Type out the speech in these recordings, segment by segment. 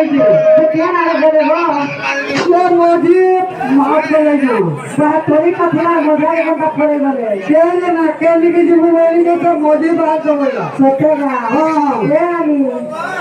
जो क्या ना बोले वो ये मोदी माफ करे जो बात थोड़ी का थोड़ा मजा के बंदा पड़े बोले के ना के लिखी जिम्मेदारी के तो मोदी बात हो गया सच्चा हां ये नहीं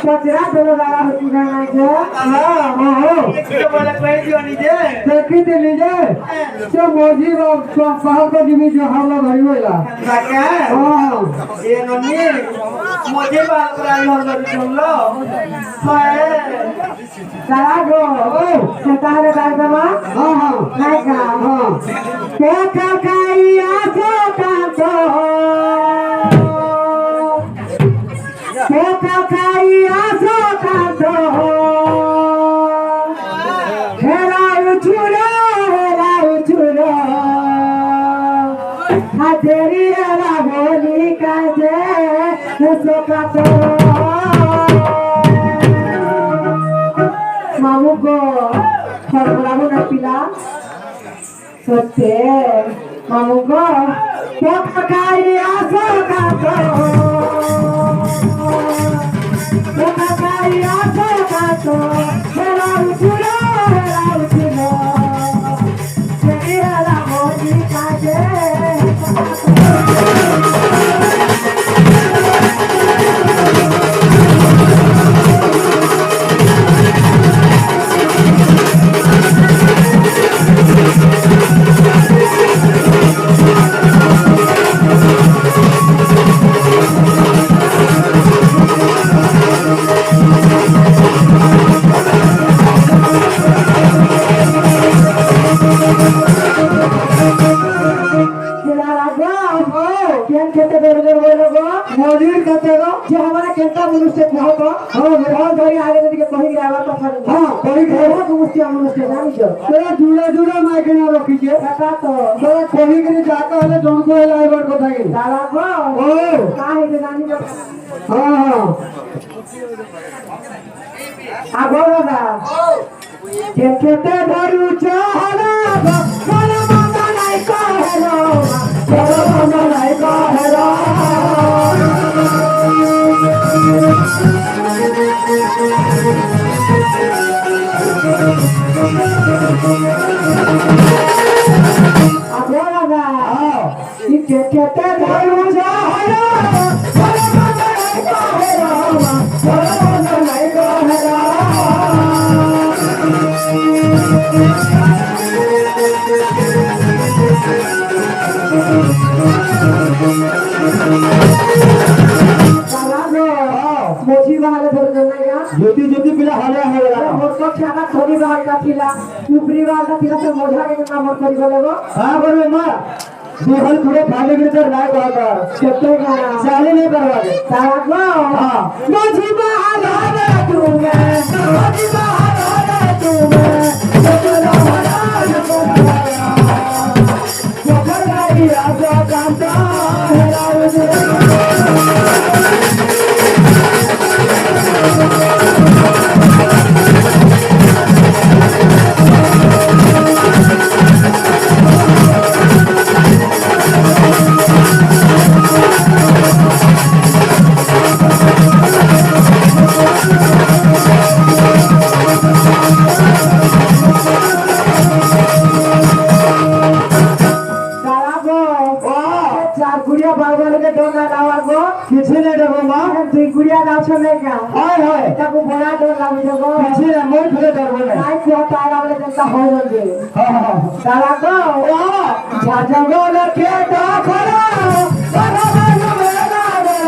कचरा बोलो वाला होती ना जो हां हां तो बोला कोई जो नहीं जे देखी ते लीजे जो मोदी बाहर को जिम्मे जो हमला भरी होला क्या हां ये नहीं मोदी बात कराई हो सुन लो Salago, kita ada bersama. Naik Kita kaya sekanto. Kita kaya sekanto. Hera uchuro. Hateri ala boli kaje sekanto. Mamu go, kalau nak pilah, sete, mamu go, kau pakai asal kata, kau pakai asal kata, helalu curo, jadi hela modi kaje. Modi कहते हो जो हमारा केंद्र मनुष्य कहो तो हां धरी आगे के कहि गया तो हां कहि गया तो मुस्ती मनुष्य जानी जो तेरा जुड़ा माइक ना रखी के काका तो तेरा कहि के जाता हले जोन को लाइवर को थाके साला को ओ काहे जे जानी जो हां आगो दादा केते धरू चाहला बोलो मामा नहीं कहलो बोलो मामा नहीं कहलो ज्योति पिला हाले होला मोर खाना थोड़ी बाहर का थिला ऊपरी वाला थिला से मोझा के ना मोर करी बोलेगो हां बोले मां दुहल पूरे खाने के तर ना कहता केते का साले नहीं करवा दे साला हां मोझी बाहर हाले तू मैं मोझी बाहर हाले तू मैं चलो हरा को गई आजा कांता हेरा गुड़िया नाव छने का हाय हाय ताको बड़ा डर लागे जगो पीछे मोर फले डर बोले नाइ को तारा वाले जनता हो गए हां तारा को जा जगो लखे ता खरा भगवान मेला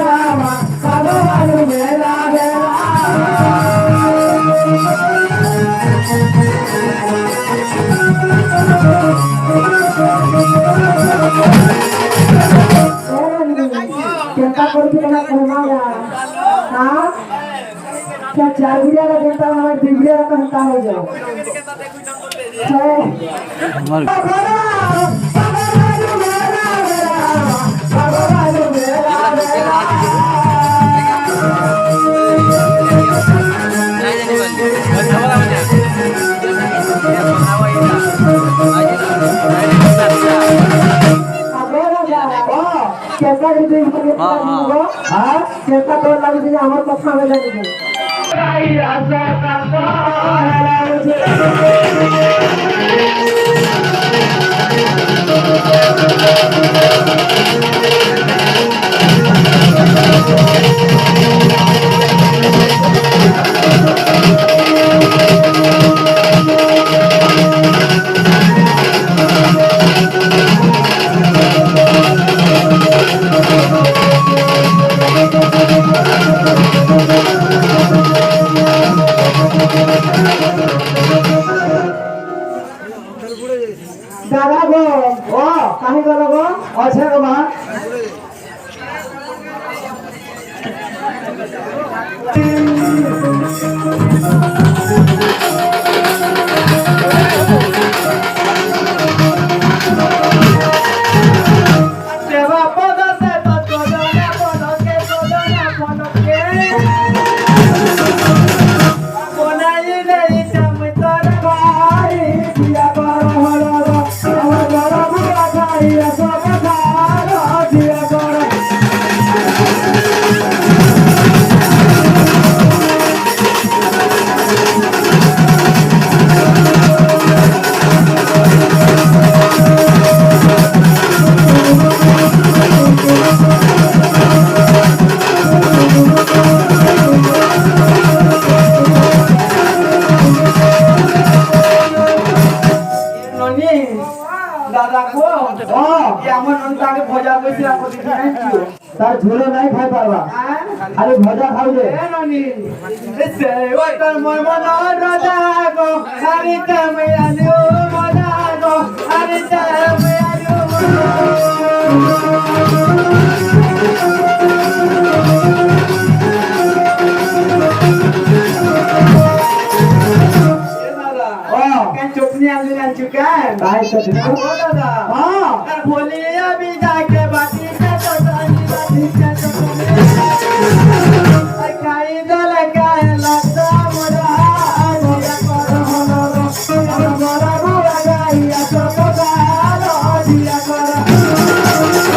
रामा भगवान मेला क्या करती है ना कहवाया हां क्या चार गुड़िया का जनता हमारे दिगड़िया का कहता हो जाओ कैसा करते हैं हां कैसा तो लग रही है हमारे कथा में लग गई दादा गो ओ कहीं गलो गो अच्छा गो मां देवा पद से तो जाना पद के बनाई नहीं चम तर भाई दिया करो हलो हलो बुआ खाई सब खा दिया करो दादा को কেমন তাকে ভজা কইছি আপনি দেখেন কি তার ঝোলে নাই খাই পারবা আরে ভজা খাইলে এ ননি এসে ওটার মন মন রাজা গো আরে তুমি আনিও মনা গো আরে তুমি আনিও चटनी आलू ना चिकन काय चटनी हो दादा हां कर बोले अभी जाके बाटी से तो बाटी से तो खाई दल काय लगता मोरा मोरा करो मोरा मोरा मोरा गाइया सब गालो दिया करो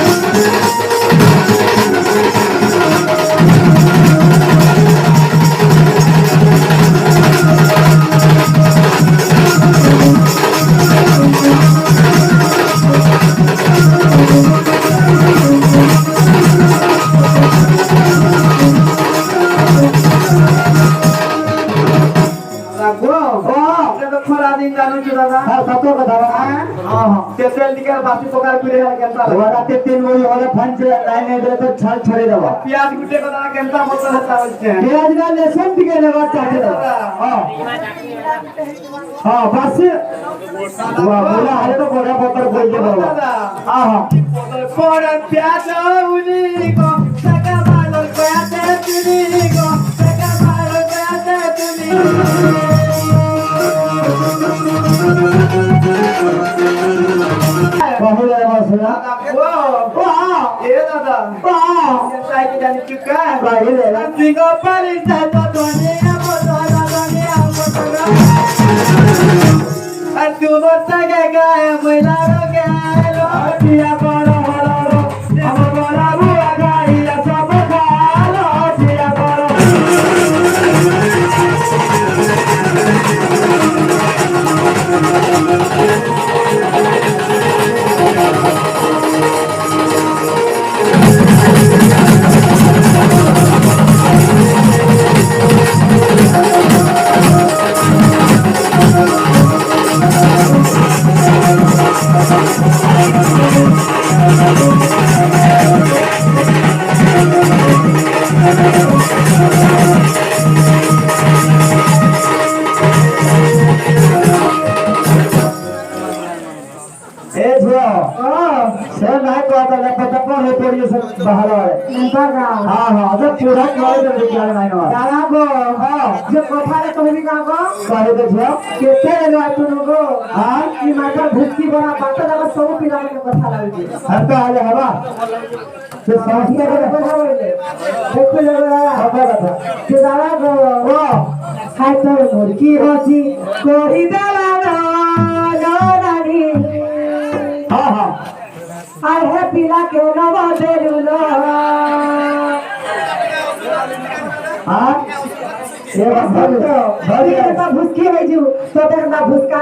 तेल निकाल बासी पकाल पिरे केनता वराते तेल वही वाला फंच लाइन दे तो छाल छोड़े दवा प्याज गुटे को दाना केनता मतलब होता है प्याज का लहसुन दिखे लगा चाहे हां हां बस वाह बोला है तो बड़ा पत्थर बोल दे बाबा हां हां पर प्याज उनी को सका बालो प्याज तुनी को सका बालो प्याज Tuni Bahula masuk. Wah, iya tada. Wah, saya tidak juga. Baik le. Tiga kali saya dunia motor. Aduh, saya gaya melaro gelo dia para melaro. Dia melaro gaya सब खालो dia para. हाँ जब पूरा क्लास में विज्ञान नहीं हुआ दादा को जब कोठारे कहनी का को कहे दे जो केते लो तू को हां की माता भूखी बना बात दादा सब पिला के कथा लागी हर तो आले हवा तो समझ के कथा बोले देखो जरा हवा कथा के दादा को हाय तो मुर्गी होची कोरी दादा लो रानी हां हां आई है पिला के नवा देलुलो हाँ ये बात भरी भरी भुसकी है जो तो देखना भुसका